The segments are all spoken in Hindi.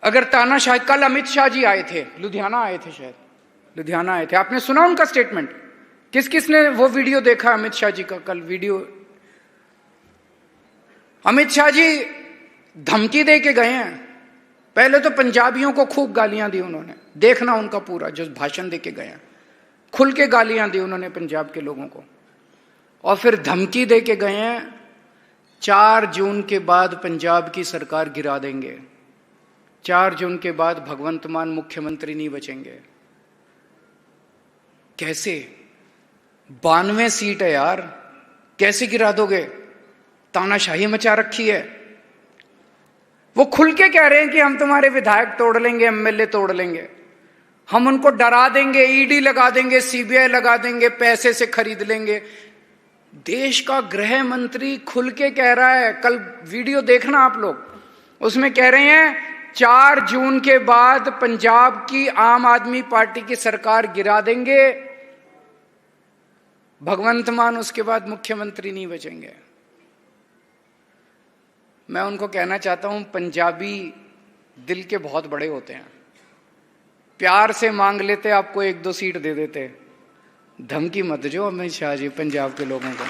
अगर तानाशाही, कल अमित शाह जी आए थे, लुधियाना आए थे, शायद लुधियाना आए थे, आपने सुना उनका स्टेटमेंट? किस किसने वो वीडियो देखा अमित शाह जी का? कल वीडियो अमित शाह जी धमकी दे के गए हैं। पहले तो पंजाबियों को खूब गालियां दी उन्होंने, देखना उनका पूरा जो भाषण दे के गए हैं, खुल के गालियां दी उन्होंने पंजाब के लोगों को, और फिर धमकी दे के गए हैं 4 जून के बाद पंजाब की सरकार गिरा देंगे, 4 जून के बाद भगवंत मान मुख्यमंत्री नहीं बचेंगे। कैसे? 92 सीट है यार, कैसे गिरा दोगे? तानाशाही मचा रखी है। वो खुल के कह रहे हैं कि हम तुम्हारे विधायक तोड़ लेंगे, एमएलए तोड़ लेंगे, हम उनको डरा देंगे, ईडी लगा देंगे, सीबीआई लगा देंगे, पैसे से खरीद लेंगे। देश का गृह मंत्री खुल के कह रहा है, कल वीडियो देखना आप लोग, उसमें कह रहे हैं 4 जून के बाद पंजाब की आम आदमी पार्टी की सरकार गिरा देंगे, भगवंत मान उसके बाद मुख्यमंत्री नहीं बचेंगे। मैं उनको कहना चाहता हूं, पंजाबी दिल के बहुत बड़े होते हैं, प्यार से मांग लेते, आपको 1-2 सीट दे देते। धमकी मत दो अमित शाह जी पंजाब के लोगों को,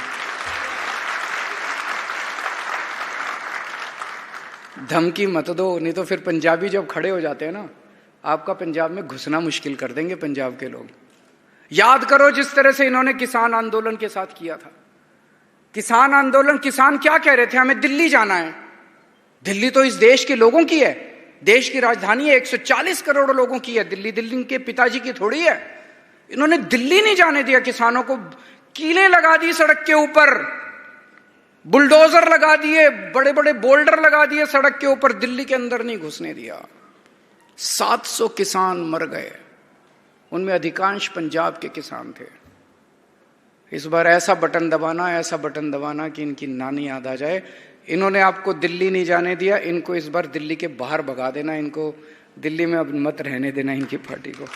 धमकी मत दो, नहीं तो फिर पंजाबी जब खड़े हो जाते हैं ना, आपका पंजाब में घुसना मुश्किल कर देंगे पंजाब के लोग। याद करो जिस तरह से इन्होंने किसान आंदोलन के साथ किया था। किसान आंदोलन, किसान क्या कह रहे थे? हमें दिल्ली जाना है। दिल्ली तो इस देश के लोगों की है, देश की राजधानी है, 140 करोड़ लोगों की है दिल्ली, दिल्ली के पिताजी की थोड़ी है। इन्होंने दिल्ली नहीं जाने दिया किसानों को, कीलें लगा दी सड़क के ऊपर, बुलडोजर लगा दिए, बड़े बड़े बोल्डर लगा दिए सड़क के ऊपर, दिल्ली के अंदर नहीं घुसने दिया। 700 किसान मर गए, उनमें अधिकांश पंजाब के किसान थे। इस बार ऐसा बटन दबाना, ऐसा बटन दबाना कि इनकी नानी याद आ जाए। इन्होंने आपको दिल्ली नहीं जाने दिया, इनको इस बार दिल्ली के बाहर भगा देना, इनको दिल्ली में अब मत रहने देना इनकी पार्टी को।